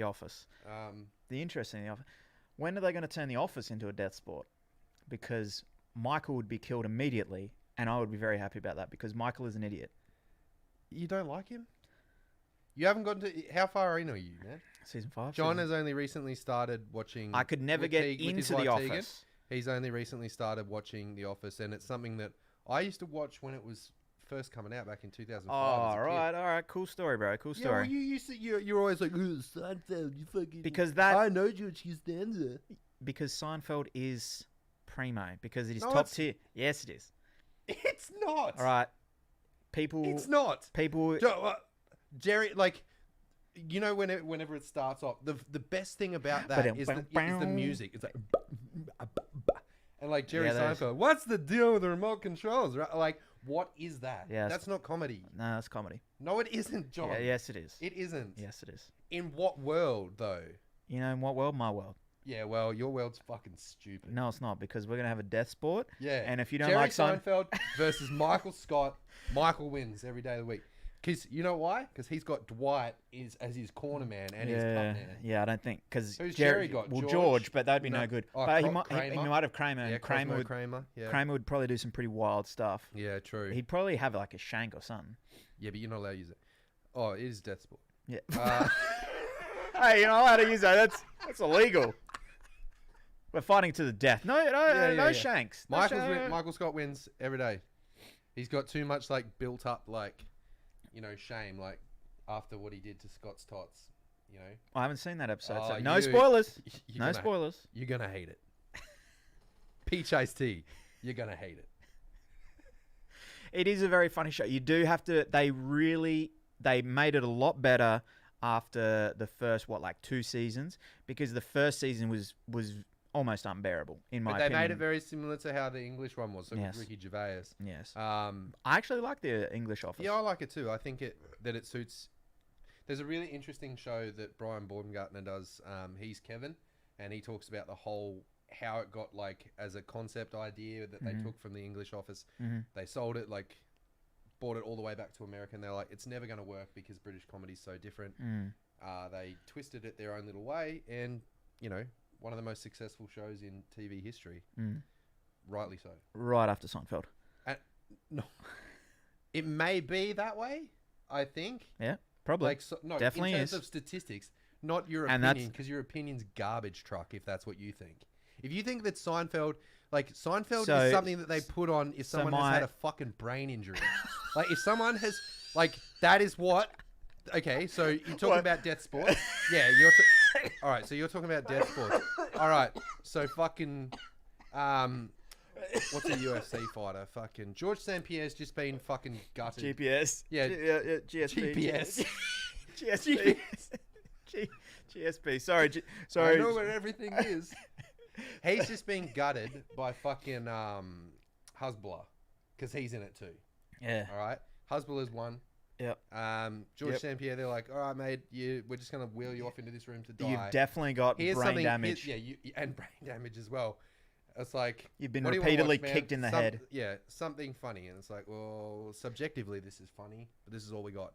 The Office. Um, The interest in The Office. When are they going to turn The Office into a death sport? Because Michael would be killed immediately, and I would be very happy about that because Michael is an idiot. you don't like him? You haven't gotten to... How far in are you, man? Season 5. John has only recently started watching... I could never with get with his into The wife Tegan. Office. He's only recently started watching The Office, and it's something that I used to watch when it was first coming out back in 2005. Oh, as a kid. all right. Cool story, bro. Cool Yeah, story. well, you used to... You're always like, Seinfeld, you fucking... Because that... I know George Costanza. Because Seinfeld is primo. Because it is No, top it's- tier. Yes, it is. It's not. All right. People... It's not. People... Jerry, like... You know, whenever it starts off, the best thing about that is the music. It's like... And like Jerry Seinfeld, what's the deal with the remote controls? Right? Like, what is that? Yeah, that's not comedy. No, that's comedy. No, it isn't, John. Yeah, yes, it is. It isn't. Yes, it is. In what world, though? You know, in what world? My world. Yeah, well, your world's fucking stupid. No, it's not, because we're going to have a death sport. Yeah. And if you don't Jerry like Seinfeld versus Michael Scott, Michael wins every day of the week. Because you know why? Because he's got Dwight as his corner man and his pup man. Yeah, I don't think... Because Who's Jerry got? Well, George, but that'd be no good. Oh, But he Kramer? might have Kramer. Yeah, And Kramer. Yeah. Kramer would probably do some pretty wild stuff. Yeah, true. He'd probably have like a shank or something. Yeah, but you're not allowed to use it. Oh, it is death sport. Yeah. Uh, Hey, you're not allowed to use that. That's illegal. We're fighting to the death. No shanks. No Michael Scott wins every day. He's got too much like built up like, shame like after what he did to Scott's tots. I haven't seen that episode. Oh, So no spoilers. No spoilers. You're gonna hate it. Peach iced tea. You're gonna hate it. It is a very funny show. You do have to. They made it a lot better after the first 2 seasons, because the first season was almost unbearable in my opinion. They made it very similar to how the English one was, so Yes. with Ricky Gervais. Yes. I I actually like the English Office. Yeah, I like it too. I think that it suits. There's a really interesting show that Brian Baumgartner does. He's Kevin, and he talks about the whole how it got like as a concept idea that they took from the English Office. They sold it, like brought it all the way back to America, and they're like, it's never going to work because British comedy's so different. They twisted it their own little way, and one of the most successful shows in TV history. Rightly so. Right after Seinfeld. No, it may be that way. I think. Yeah, probably. No, definitely in terms is. of statistics, not your And opinion, because your opinion's garbage truck. If that's what you think. If you think that Seinfeld is something that they put on if someone has had a fucking brain injury, like if someone has, like that is what. Okay, so you're talking about death sports. Yeah, all right. So you're talking about death sports. All right. So fucking, what's a UFC fighter? Fucking George St. Pierre's just been fucking gutted. GPS. Yeah. GSP. GPS. GSP. GSP. Sorry. I know where everything is. He's just been gutted by fucking Hezbollah, because he's in it too. Yeah. All right. Hezbollah's won. Yep. George St. Pierre, they're like, all right, mate, we're just gonna wheel you off into this room to die. You've definitely got brain damage. And brain damage as well. It's like You've been what do you wanna repeatedly watch, man? kicked in the head. Yeah, something funny, and it's like, well, subjectively, this is funny, but this is all we got.